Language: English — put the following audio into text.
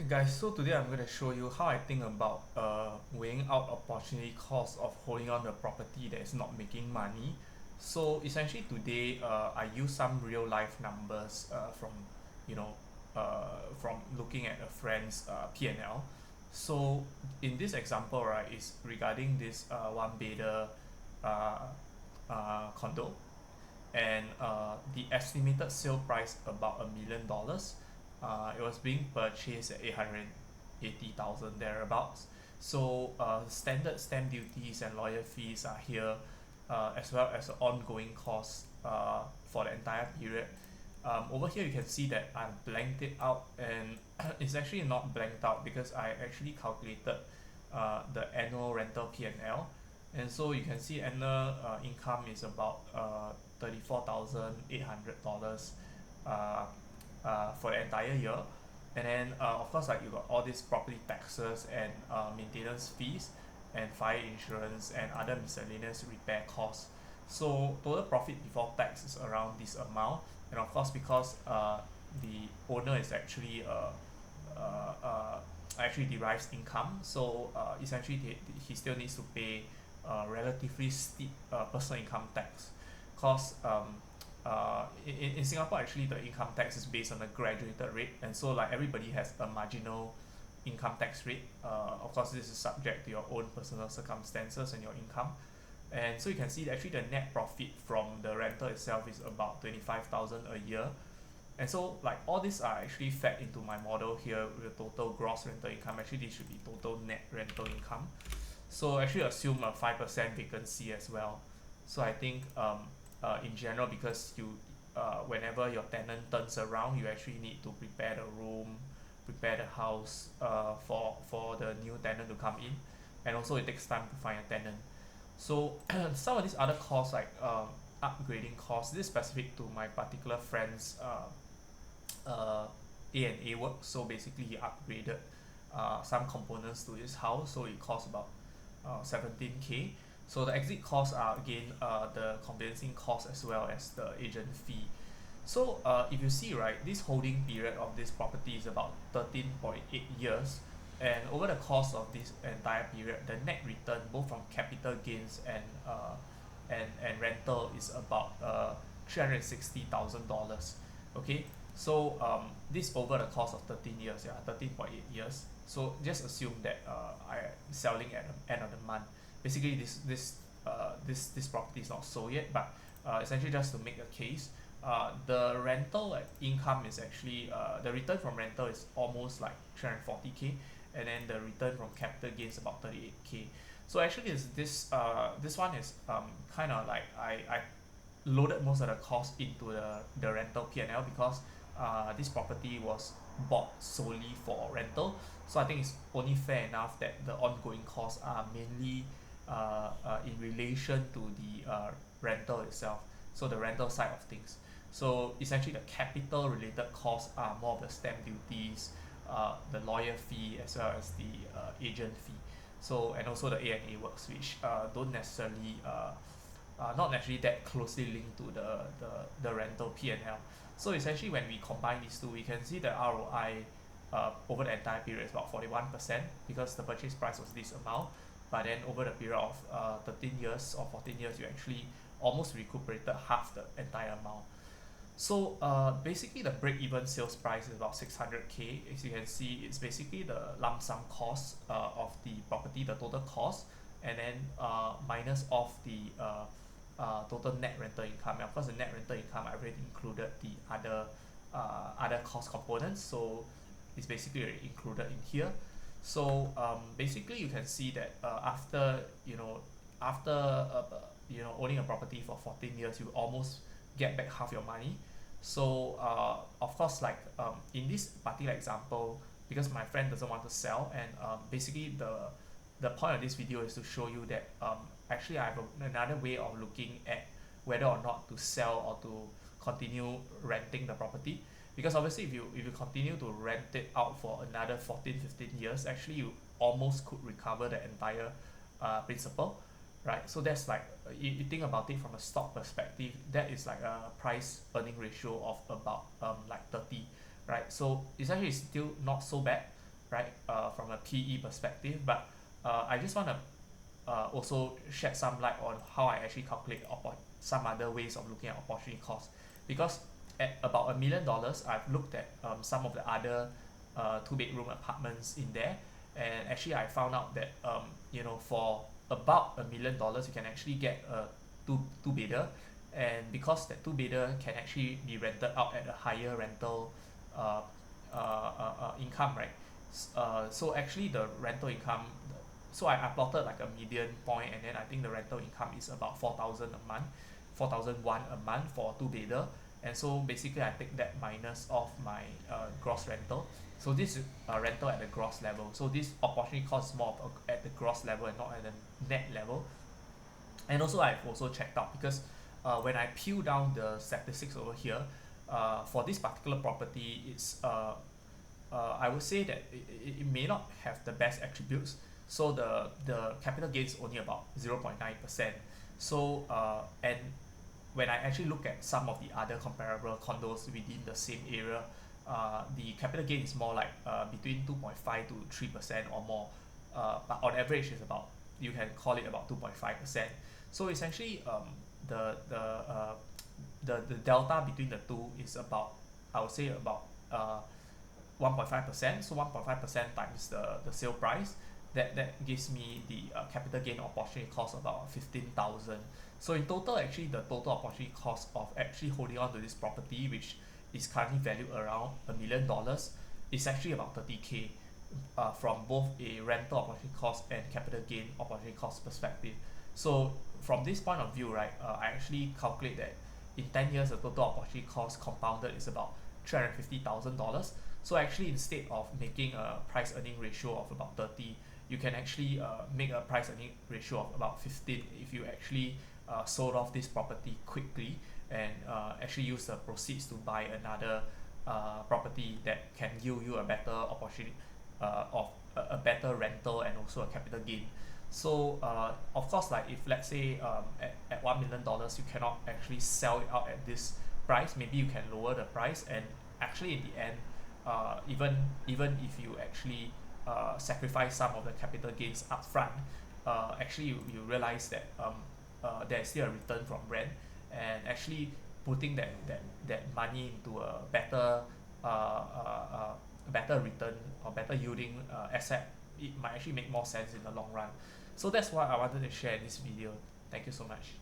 Guys, so today I'm going to show you how I think about weighing out opportunity cost of holding on to a property that is not making money. So essentially today I use some real life numbers from looking at a friend's P&L. So in this example, right, is regarding this one bedder uh, condo, and the estimated sale price about $1 million. It was being purchased at 880,000 thereabouts. So standard stamp duties and lawyer fees are here, as well as the ongoing costs for the entire period. Over here you can see that I've blanked it out, and it's actually not blanked out because I actually calculated the annual rental P&L, and so you can see annual income is about $34,800 for the entire year. And then of course, like, you got all these property taxes and maintenance fees and fire insurance and other miscellaneous repair costs. So total profit before tax is around this amount, and of course because the owner is actually derives income, so essentially he still needs to pay relatively steep personal income tax, because in Singapore, actually the income tax is based on a graduated rate, and so like everybody has a marginal income tax rate. Of course, this is subject to your own personal circumstances and your income. And so you can see that actually the net profit from the rental itself is about 25,000 a year. And so like all these are actually fed into my model here with total gross rental income. Actually, this should be total net rental income. So actually assume a 5% vacancy as well. So I think in general, because whenever your tenant turns around, you actually need to prepare the room, prepare the house for the new tenant to come in, and also it takes time to find a tenant. So some of these other costs, like upgrading costs, this is specific to my particular friend's A&A work. So basically he upgraded some components to his house, so it cost about 17K. So the exit costs are again the conveyancing costs as well as the agent fee. So if you see, right, this holding period of this property is about 13.8 years, and over the course of this entire period, the net return both from capital gains and rental is about $360,000. Okay, so this over the course of 13 years, 13.8 years. So just assume that I selling at the end of the month. Basically, this property is not sold yet, but essentially just to make a case, the rental income is actually the return from rental is almost like 340K, and then the return from capital gains about 38K. So actually this one is kind of like I loaded most of the cost into the rental P&L, because this property was bought solely for rental. So I think it's only fair enough that the ongoing costs are mainly in relation to the rental itself, so the rental side of things. So essentially the capital related costs are more of the stamp duties, the lawyer fee, as well as the agent fee, so, and also the A&A works, which don't necessarily not necessarily that closely linked to the rental P&L. So essentially when we combine these two, we can see the ROI over the entire period is about 41%, because the purchase price was this amount, but then over the period of 13 years or 14 years, you actually almost recuperated half the entire amount. So basically the break-even sales price is about 600K. As you can see, it's basically the lump sum cost of the property, the total cost, and then minus off the total net rental income. And of course, the net rental income, I already included the other cost components, so it's basically already included in here. So basically you can see that after owning a property for 14 years, you almost get back half your money. So of course, like in this particular example, because my friend doesn't want to sell, and basically the point of this video is to show you that actually I have another way of looking at whether or not to sell or to continue renting the property. Because obviously if you continue to rent it out for another 14-15 years, actually you almost could recover the entire principal, right? So that's like, you think about it from a stock perspective, that is like a price earning ratio of about like 30, right? So essentially it's still not so bad, right? From a PE perspective, but I just want to also shed some light on how I actually calculate some other ways of looking at opportunity cost, because at about $1 million, I've looked at some of the other two-bedroom apartments in there, and actually I found out that for about $1 million you can actually get a two-bedder, and because that two-bedder can actually be rented out at a higher rental income, right? So actually the rental income, so I plotted like a median point, and then I think the rental income is about 4,000 a month, 4,001 a month for a two-bedder. And so basically I take that minus off my gross rental. So this is rental at the gross level. So this opportunity cost is more at the gross level and not at the net level. And also I've also checked out, because when I peel down the statistics over here, for this particular property, it's I would say that it may not have the best attributes. So the capital gain is only about 0.9%. So and when I actually look at some of the other comparable condos within the same area, the capital gain is more like between 2.5 to 3% or more, but on average is about, you can call it about 2.5%. So essentially the delta between the two is about, I would say about 1.5%. So 1.5% times the sale price, that gives me the capital gain opportunity cost about 15,000. So in total, actually the total opportunity cost of actually holding on to this property, which is currently valued around $1 million, is actually about 30K, from both a rental opportunity cost and capital gain opportunity cost perspective. So from this point of view, right, I actually calculate that in 10 years the total opportunity cost compounded is about $350,000. So actually, instead of making a price earning ratio of about 30, you can actually make a price earning ratio of about 15 if you actually sold off this property quickly, and actually use the proceeds to buy another property that can yield you a better opportunity of a better rental and also a capital gain. So of course, like if let's say at $1 million you cannot actually sell it out at this price, maybe you can lower the price, and actually in the end, even if you actually sacrifice some of the capital gains upfront, actually you realize that there's still a return from rent, and actually putting that money into a better return or better yielding asset, it might actually make more sense in the long run. So that's what I wanted to share in this video. Thank you so much.